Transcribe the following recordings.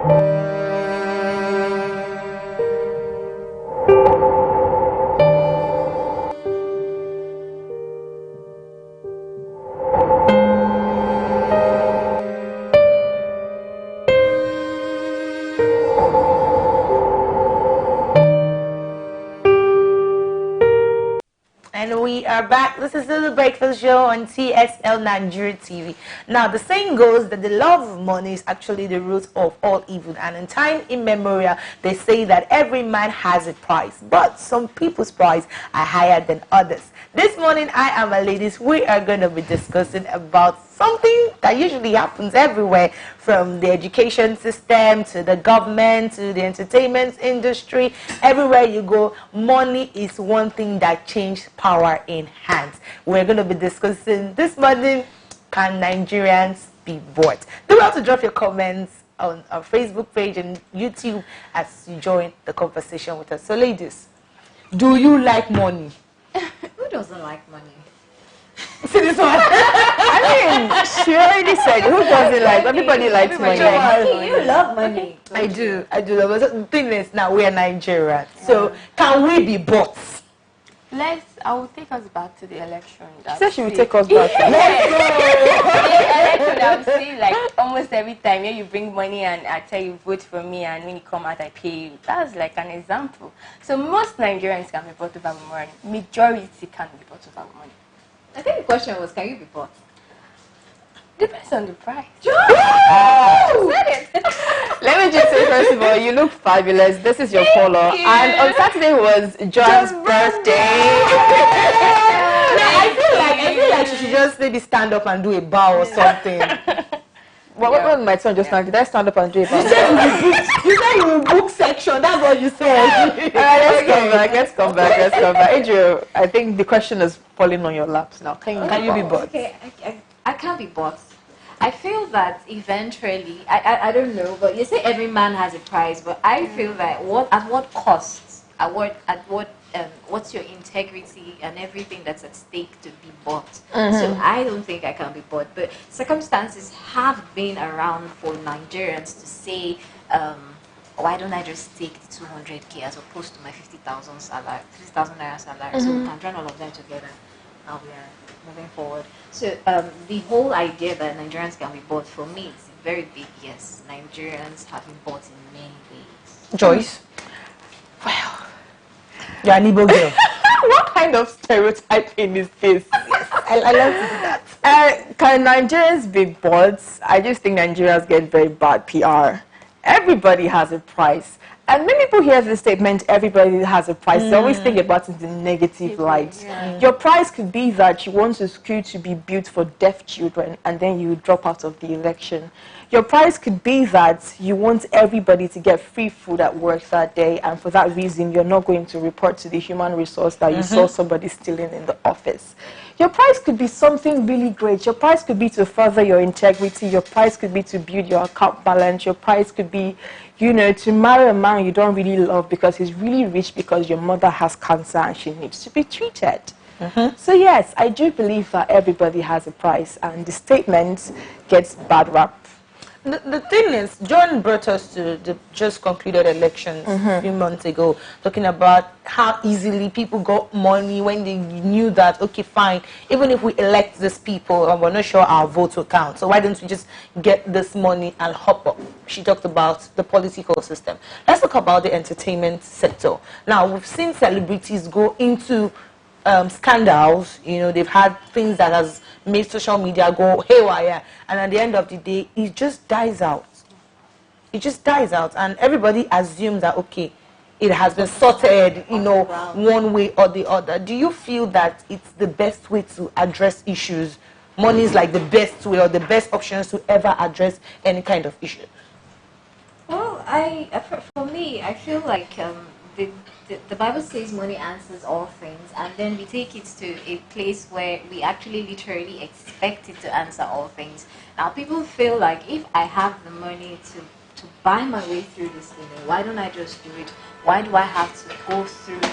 And we are back. This is the Breakfast Show on TSL Nigeria TV. Now, the saying goes that the love of money is actually the root of all evil. And in time immemorial, they say that every man has a price. But some people's price are higher than others. This morning, I and my ladies, we are going to be discussing about something that usually happens everywhere, from the education system to the government to the entertainment industry. Everywhere you go, money is one thing that changed power in hands. We're going to be discussing this morning, can Nigerians be bought? Do well to drop your comments on our Facebook page and YouTube as you join the conversation with us. So ladies, do you like money? Who doesn't like money? See this one? I mean, she already said, who doesn't like? Everybody likes money. You love money. I do. But the thing is, now we are Nigerians. So can we be bought? I will take us back to the election. She said she will take us back. The election, I'm seeing like almost every time you bring money and I tell you vote for me, and when you come out I pay you. That's like an example. So most Nigerians can be bought over money. Majority can be bought over money. I think the question was, can you be bought? Depends on the price. Let me just say, first of all, you look fabulous. This is your color. And on Saturday was John's birthday. I feel like she should just maybe stand up and do a bow or something. What was my son just now? Did I stand up and do a bow? You said you will book section. That's what you said. Alright, let's come back. Adriel, I think the question is falling on your laps now. Can you be bought? Okay, I can't be bought. I feel that eventually, I don't know, but you say every man has a price, but I feel that at what cost, what's your integrity and everything that's at stake to be bought. So I don't think I can be bought, but circumstances have been around for Nigerians to say, why don't I just take the 200k as opposed to my 50,000 salary, 50,000 naira salary, so we can join all of them together. Now we are moving forward. So the whole idea that Nigerians can be bought, for me, is a very big yes. Nigerians have been bought in many ways. Joyce? Well, you're an Igbo girl. What kind of stereotyping is this? Yes, I love to do that. Can Nigerians be bought? I just think Nigerians get very bad PR. Everybody has a price. And when people hear the statement, everybody has a price, they always think about it in negative light. Yeah. Your price could be that you want a school to be built for deaf children and then you drop out of the election. Your price could be that you want everybody to get free food at work that day, and for that reason, you're not going to report to the human resource that you saw somebody stealing in the office. Your price could be something really great. Your price could be to further your integrity. Your price could be to build your account balance. Your price could be, to marry a man you don't really love because he's really rich because your mother has cancer and she needs to be treated. So yes, I do believe that everybody has a price, and the statement gets bad rap. The thing is, John brought us to the just concluded elections a few months ago, talking about how easily people got money when they knew that, okay, fine, even if we elect these people and we're not sure our vote will count, so why don't we just get this money and hop up? She talked about the political system. Let's talk about the entertainment sector. Now, we've seen celebrities go into scandals. They've had things that has made social media go haywire, and at the end of the day, it just dies out. It just dies out, and everybody assumes that, okay, it has been sorted, one way or the other. Do you feel that it's the best way to address issues? Money is like the best way or the best options to ever address any kind of issue? Well, for me, I feel like the Bible says money answers all things, and then we take it to a place where we actually literally expect it to answer all things. Now, people feel like if I have the money to buy my way through this thing, why don't I just do it? Why do I have to go through the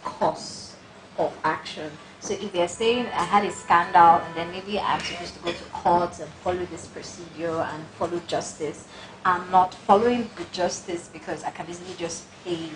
cost of action? So if they're saying I had a scandal and then maybe I'm supposed to go to court and follow this procedure and follow justice, I'm not following the justice because I can easily just pay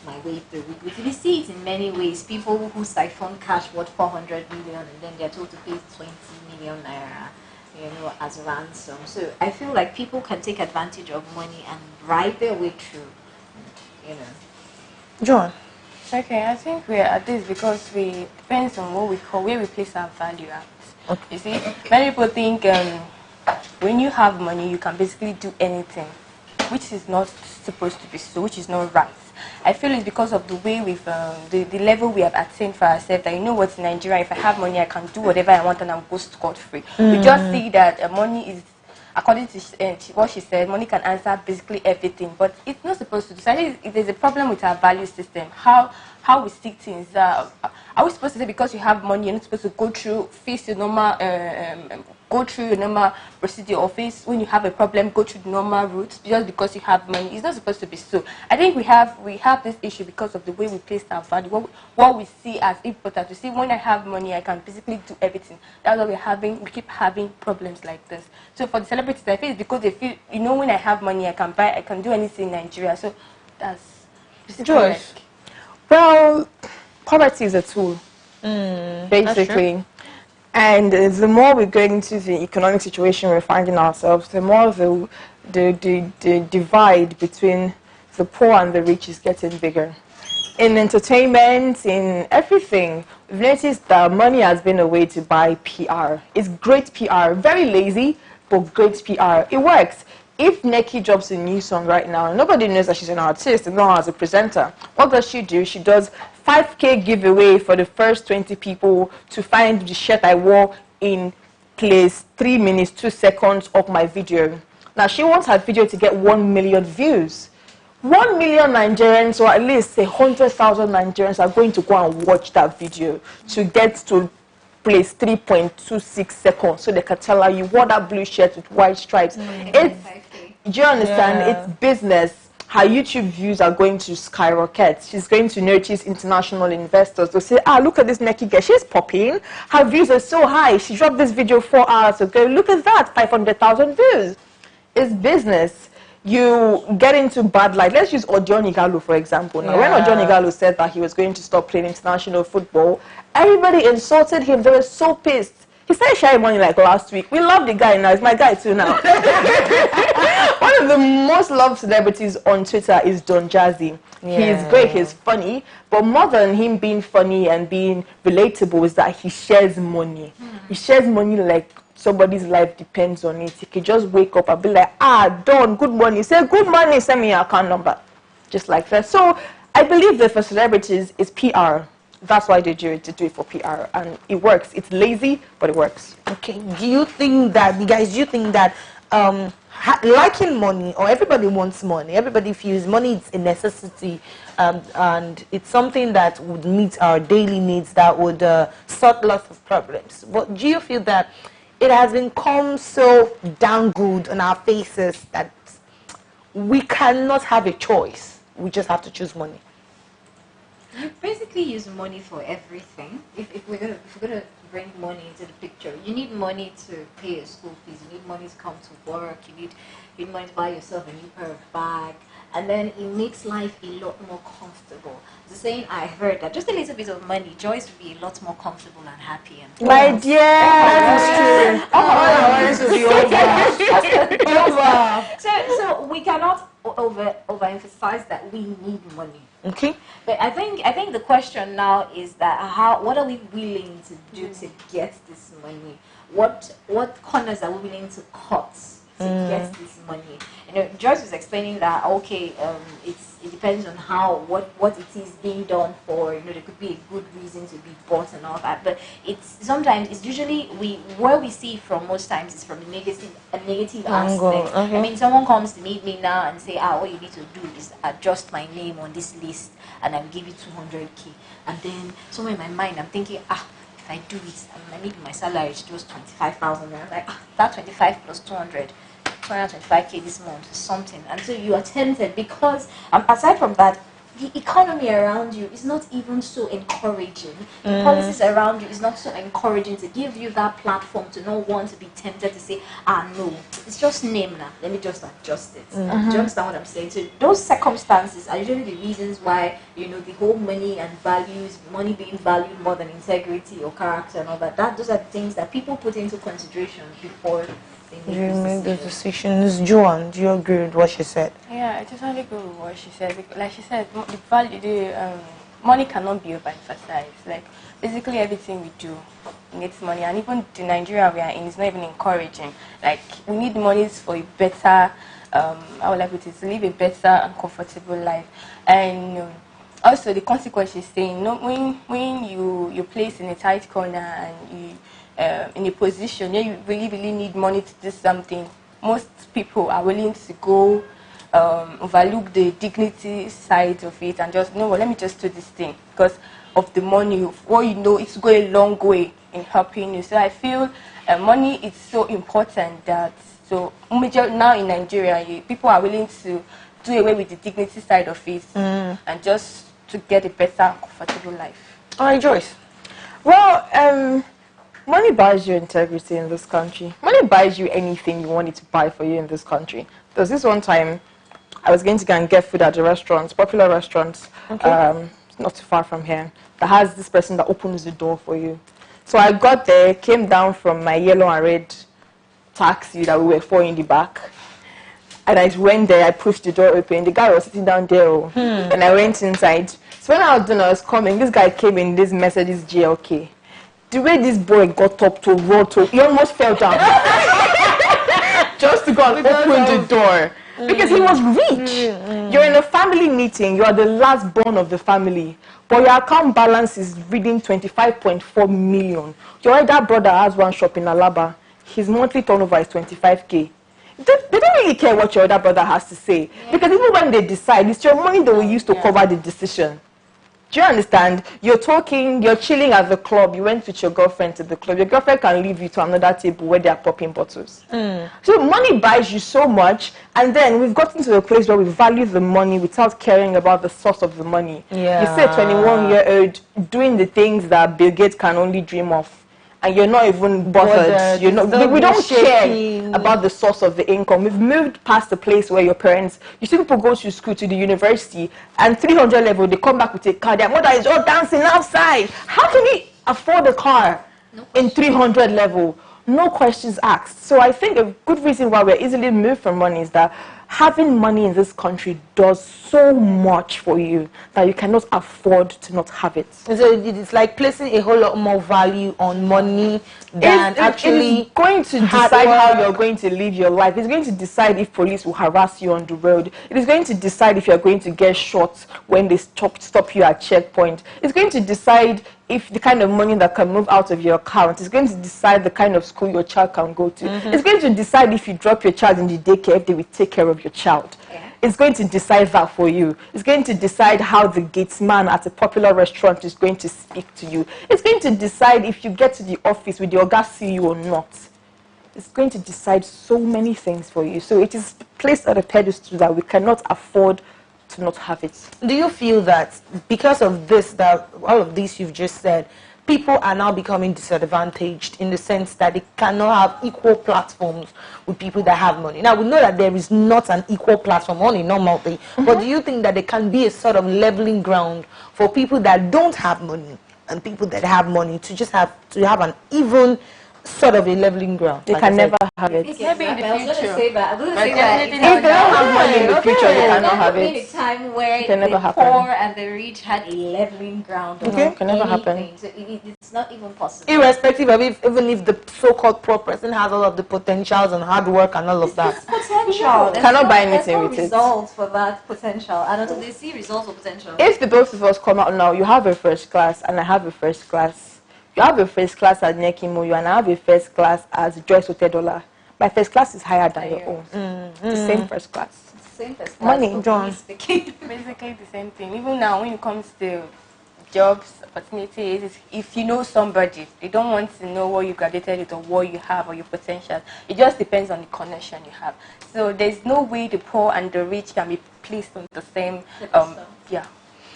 my way through. We see it in many ways. People who siphon cash worth 400 million and then they're told to pay 20 million naira, as ransom. So I feel like people can take advantage of money and ride their way through, John. Okay, I think we're at this because we depends on what we call where we place our value at. Okay. You see, many people think when you have money, you can basically do anything, which is not supposed to be so, which is not right. I feel it's because of the way we've, the level we have attained for ourselves that, you know what, in Nigeria, if I have money, I can do whatever I want and I'm go scot-free. We just see that money is, according to what she said, money can answer basically everything, but it's not supposed to do. So I think there's a problem with our value system, how we see things. Are we supposed to say because you have money, you're not supposed to face your normal, go through your normal procedure, or face when you have a problem, go through the normal route just because you have money? It's not supposed to be so. I think we have this issue because of the way we place our value, what we see as important. You see, when I have money, I can basically do everything. That's why we keep having problems like this. So for the celebrities, I feel it's because they feel, when I have money, I can do anything in Nigeria. So that's Joyce. Well, poverty is a tool, basically. And the more we go into the economic situation we're finding ourselves, the more the divide between the poor and the rich is getting bigger. In entertainment, in everything, we've noticed that money has been a way to buy PR. It's great PR, very lazy, but great PR. It works. If Neki drops a new song right now, nobody knows that she's an artist and not as a presenter. What does she do? She does 5K giveaway for the first 20 people to find the shirt I wore in place 3 minutes, 2 seconds of my video. Now, she wants her video to get 1 million views. 1 million Nigerians, or at least 100,000 Nigerians, are going to go and watch that video to get to place 3.26 seconds so they can tell her you wore that blue shirt with white stripes. Do you understand? Yeah. It's business. Her YouTube views are going to skyrocket. She's going to notice international investors. They'll say, look at this Neki girl. She's popping. Her views are so high. She dropped this video 4 hours ago. Look at that, 500,000 views. It's business. You get into bad light. Let's use Odion Igalo, for example. Now, when Odion Igalo said that he was going to stop playing international football, everybody insulted him. They were so pissed. He started sharing money like last week. We love the guy now. He's my guy too now. One of the most loved celebrities on Twitter is Don Jazzy. Yeah. He's great. He's funny. But more than him being funny and being relatable is that he shares money. He shares money like somebody's life depends on it. He could just wake up and be like, Don, good morning. Say, good morning, send me your account number. Just like that. So I believe that for celebrities, it's PR. That's why they do it for PR. And it works. It's lazy, but it works. Okay. Do you think that, liking money, or everybody wants money, everybody feels money is a necessity, and it's something that would meet our daily needs, that would sort lots of problems. But do you feel that it has become so damn good on our faces that we cannot have a choice? We just have to choose money. You basically use money for everything. If we're gonna bring money into the picture, you need money to pay your school fees. You need money to come to work. You need money to buy yourself a new pair of bag, and then it makes life a lot more comfortable. The saying I heard that just a little bit of money, Joyce would be a lot more comfortable and happy. And My dear, that is true. So we cannot overemphasize that we need money. Okay. But I think the question now is that what are we willing to do to get this money? What corners are we willing to cut to get this money? Joyce was explaining that it depends on what it is being done for. There could be a good reason to be bought and all that, but it's usually where we see from most times is from a negative aspect. Okay. I mean, someone comes to meet me now and say, what you need to do is adjust my name on this list and I'll give you 200k, and then somewhere in my mind I'm thinking, if I do it, maybe my salary is just 25,000, and I'm like, that 25 plus 200. 225k this month is something, and so you are tempted because aside from that, the economy around you is not even so encouraging. The policies around you is not so encouraging to give you that platform to not want to be tempted to say, no, it's just name now. Let me just adjust it. Do you understand what I'm saying? So those circumstances are usually the reasons why, the whole money and values, money being valued more than integrity or character and all that. Those are the things that people put into consideration before you make the decisions. Joan, do you agree with what she said? Yeah, I totally agree with what she said. Like she said, money cannot be overemphasized. Like basically everything we do needs money, and even the Nigeria we are in is not even encouraging. Like we need money for a better, I would like it to live a better and comfortable life, and also the consequence she's saying. When you're placed in a tight corner and you in a position where you really need money to do something, most people are willing to go overlook the dignity side of it and just let me just do this thing because of the money. It's going a long way in helping you. So I feel money is so important that now in Nigeria people are willing to do away with the dignity side of it and just to get a better comfortable life. All right, Joyce. Well, money buys you integrity in this country. Money buys you anything you want it to buy for you in this country. There's this one time I was going to go and get food at a restaurant, popular restaurant, not too far from here, that has this person that opens the door for you. So I got there, came down from my yellow and red taxi that we were for in the back, and I went there, I pushed the door open. The guy was sitting down there, and I went inside. So when I was done, I was coming, this guy came in this Mercedes GLK. The way this boy got up to roll he almost fell down just to go and open the door because he was rich. You're in a family meeting, you are the last born of the family, but your account balance is reading 25.4 million. Your other brother has one shop in Alaba, his monthly turnover is 25k. They don't really care what your other brother has to say because even when they decide, it's your money they will use to cover the decision. Do you understand? You're talking, you're chilling at the club, you went with your girlfriend to the club, your girlfriend can leave you to another table where they are popping bottles. So money buys you so much, and then we've gotten to a place where we value the money without caring about the source of the money. Yeah. You see a 21-year-old doing the things that Bill Gates can only dream of, and you're not even bothered. We don't care about the source of the income. We've moved past the place where your parents, you see people go to school, to the university, and 300 level, they come back with a car. Their mother is all dancing outside. How can he afford a car in 300 level? No questions asked. So I think a good reason why we're easily moved from money is that having money in this country does so much for you that you cannot afford to not have it. So it's like placing a whole lot more value on money than actually it's going to decide how you're going to live your life. It's going to decide if police will harass you on the road. It is going to decide if you're going to get shot when they stop you at checkpoint. It's going to decide if the kind of money that can move out of your account. Is going to decide the kind of school your child can go to. It's going to decide if you drop your child in the daycare, if they will take care of your child. It's going to decide that for you. It's going to decide how the gatesman at a popular restaurant is going to speak to you. It's going to decide if you get to the office with your guy see you or not. It's going to decide so many things for you. So it is placed at a pedestal that we cannot afford to not have it. Do you feel that because of this, that all of this you've just said, people are now becoming disadvantaged in the sense that they cannot have equal platforms with people that have money? Now, we know that there is not an equal platform on a normal day, but do you think that there can be a sort of leveling ground for people that don't have money and people that have money to just have an even sort of a leveling ground? They can never have it. Maybe in the future. I was going to say that. If they don't have money in the future, they cannot have been a it. time where It can never the happen. poor and the rich had a leveling ground. Okay. On Can never happen. anything. So it's not even possible. Irrespective of even if the so-called poor person has all of the potentials and hard work and all of that. It's potential. There's Cannot buy there's anything no with it. results for that potential. And until they see results of potential. If the both of us come out now, you have a first class and I have a first class. You have a first class as Nekimoyo and I have a first class as Joyce Otedola. My first class is higher than your own. The same first class. Same first Money, class, John. speaking. Basically the same thing. Even now, when it comes to jobs, opportunities, if you know somebody, they don't want to know what you graduated with or what you have or your potential. It just depends on the connection you have. So there's no way the poor and the rich can be placed on the same,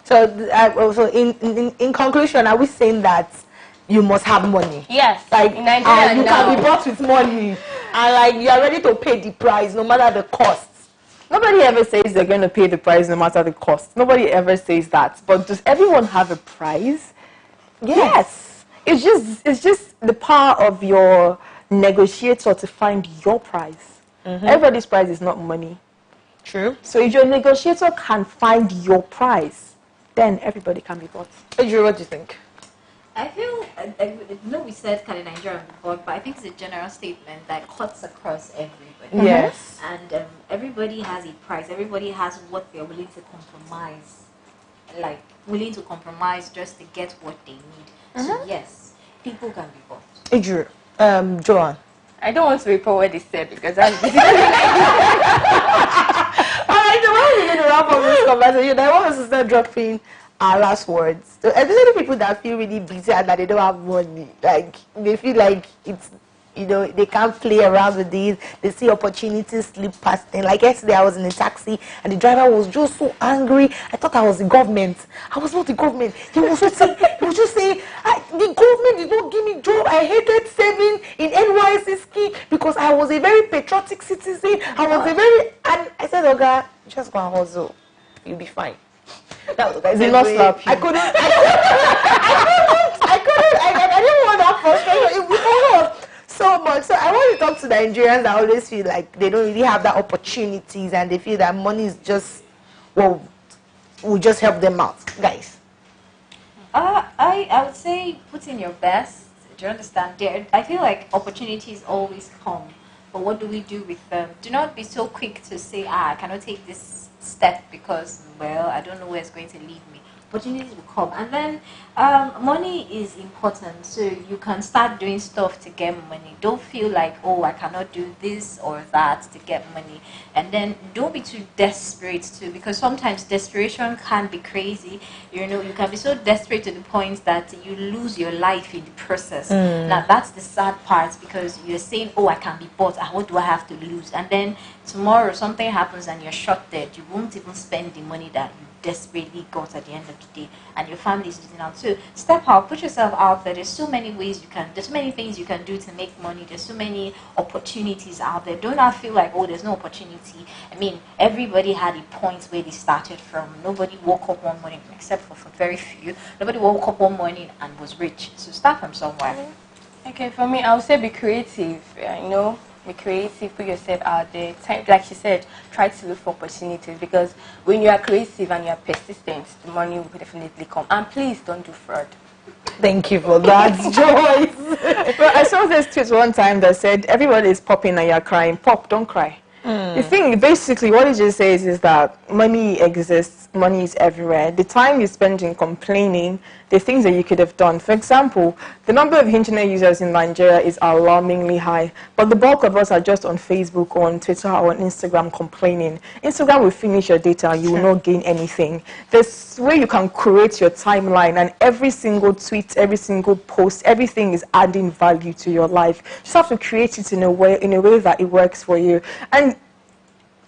So, also in conclusion, are we saying that you must have money? Yes. Like, in Nigeria, you can be bought with money, and like you are ready to pay the price no matter the cost. Nobody ever says they're going to pay the price no matter the cost. Nobody ever says that. But does everyone have a price? Yes. It's just the power of your negotiator to find your price. Everybody's price is not money. True. So if your negotiator can find your price, then everybody can be bought. Adrian, what do you think? I feel, I know we said kind of Nigerian before, but I think it's a general statement that cuts across everybody. Yes. And everybody has a price. Everybody has what they're willing to compromise. Like, willing to compromise just to get what they need. So, yes, people can be bought. Adrian, Joanne. I don't want to report what they said because I'm busy. Alright, so when we're going to wrap up this conversation, I want us to start dropping our last words. So, especially people that feel really busy and that they don't have money, like they feel like it's, you know, they can't play around with these. They see opportunities slip past them. Like yesterday, I was in a taxi and the driver was just so angry. I thought I was the government. I was not the government. He was just saying, the government did not give me job. I hated saving in NYC scheme because I was a very patriotic citizen. I was a very, and I said, okay, just go and hustle. You'll be fine. That was, I didn't want that frustration. It was so much. So I want to talk to Nigerians that always feel like they don't really have that opportunities and they feel that money is just, well, will just help them out. Guys. I would say put in your best. Do you understand? I feel like opportunities always come. But what do we do with them? Do not be so quick to say, I cannot take this step because, well, I don't know where it's going to lead me. Opportunities will come. And then money is important. So you can start doing stuff to get money. Don't feel like, oh, I cannot do this or that to get money. And then don't be too desperate too, because sometimes desperation can be crazy. You know, you can be so desperate to the point that you lose your life in the process. Now, that's the sad part because you're saying, oh, I can be bought. What do I have to lose? And then tomorrow something happens and you're shot dead. You won't even spend the money that you desperately got at the end of the day, and your family is losing out. So step out, put yourself out there. There's so many ways there's so many things you can do to make money. There's so many opportunities out there. Do not feel like, oh, there's no opportunity. I mean, everybody had a point where they started from. Nobody woke up one morning, except for very few. Nobody woke up one morning and was rich. So start from somewhere. Okay, for me, I would say be creative. Be creative, put yourself out there. Like she said, try to look for opportunities because when you are creative and you are persistent, the money will definitely come. And please don't do fraud. Thank you for that, Joyce. But I saw this tweet one time that said, everybody is popping and you're crying. Pop, don't cry. The thing, basically, what it just says is that money exists, money is everywhere. The time you spend in complaining, the things that you could have done. For example, the number of internet users in Nigeria is alarmingly high, but the bulk of us are just on Facebook or on Twitter or on Instagram complaining. Instagram will finish your data, you will not gain anything. There's way you can create your timeline, and every single tweet, every single post, everything is adding value to your life. You just have to create it in a way that it works for you. And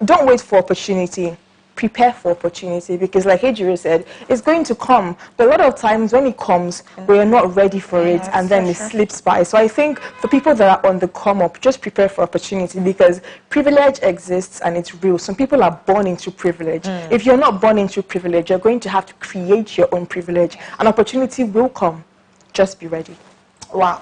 don't wait for opportunity. Prepare for opportunity because, like Adrian said, it's going to come. But a lot of times when it comes, we're not ready for it, and then it slips by. So I think for people that are on the come up, just prepare for opportunity because privilege exists and it's real. Some people are born into privilege. If you're not born into privilege, you're going to have to create your own privilege. An opportunity will come. Just be ready. Wow.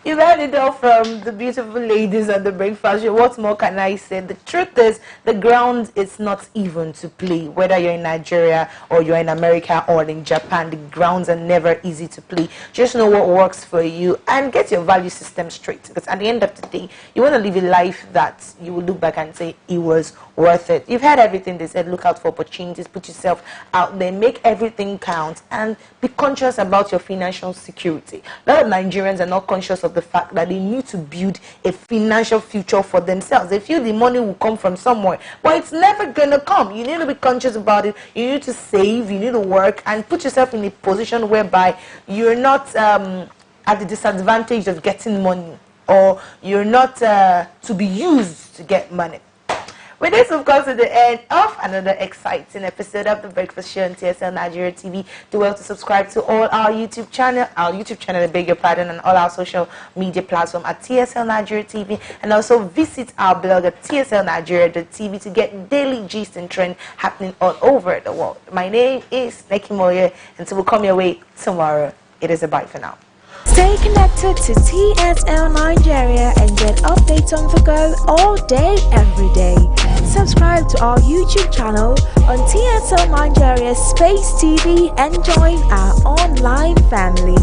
You've heard it all from the beautiful ladies at the breakfast show. What more can I say? The truth is, the ground is not even to play. Whether you're in Nigeria or you're in America or in Japan, the grounds are never easy to play. Just know what works for you and get your value system straight. Because at the end of the day, you want to live a life that you will look back and say it was worth it. You've heard everything they said. Look out for opportunities. Put yourself out there. Make everything count. And be conscious about your financial security. A lot of Nigerians are not conscious of the fact that they need to build a financial future for themselves. They feel the money will come from somewhere, but it's never gonna come. You need to be conscious about it. You need to save, you need to work and put yourself in a position whereby you're not at the disadvantage of getting money, or you're not to be used to get money. With this, we've come to the end of another exciting episode of The Breakfast Show on TSL Nigeria TV. Do well to subscribe to all our YouTube channel, I beg your pardon, and all our social media platforms at TSL Nigeria TV, and also visit our blog at tslnigeria.tv to get daily gist and trend happening all over the world. My name is Neki Moye, and so we'll come your way tomorrow. It is a bye for now. Stay connected to TSL Nigeria and get updates on the go all day, every day. Subscribe to our YouTube channel on TSL Nigeria Space TV and join our online family.